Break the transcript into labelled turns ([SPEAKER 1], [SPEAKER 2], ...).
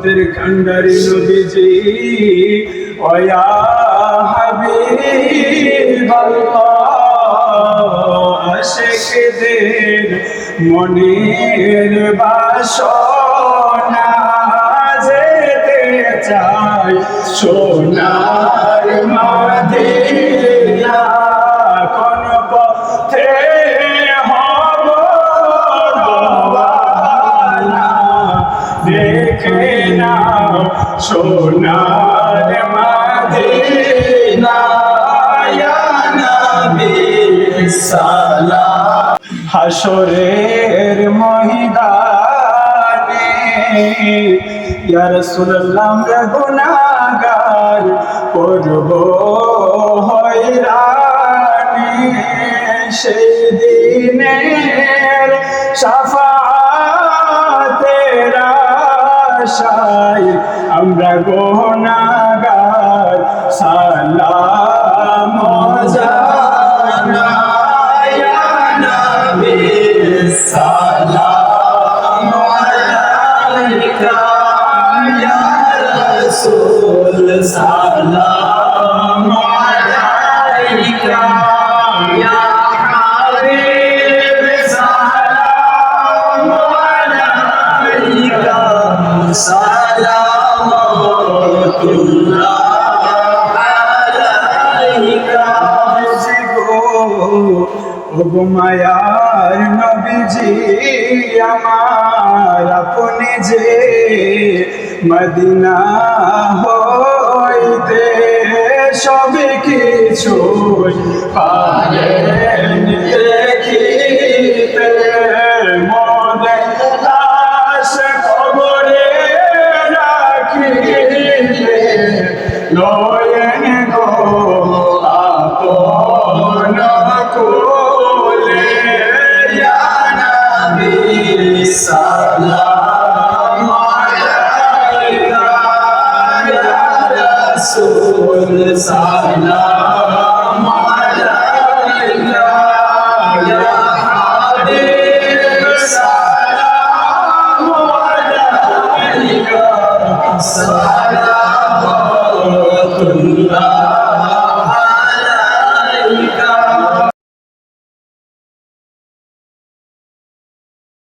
[SPEAKER 1] রহমতের কান্ডারি নবীজি ওয়া হাবিবাল্লাহ আশিকদের মনের বাসনা যেতে চাই সোনার মদিনা কোন পথে হব রওয়ানা দেখে নাও সোনার মদিনা ইয়া নবী সালাম হাসরের ময়দানে ইয়া রাসূলুল্লাহ আমরা গুনাহগার করব হয়রানি সেই দিনের শাফাআতের আশায় আমরা গুনাহগার সালাম জানাই ইয়া নবী সালাম আলাইকা ইয়া রাসূল সালাম আলাইকা ইয়া হাবিব সালাম আলাইকা সালামুল্লাহ আলাইকা ওগো মায়ার নবীজি আমার আপনি যে মদিনা হইতে সব কিছু পারেন দেখিতে মোদের লাশ কবরে রাখিতে লয়েন গো আপন কোলে ইয়া নবী সালাম আলাইকা ইয়া রাসূল সালাম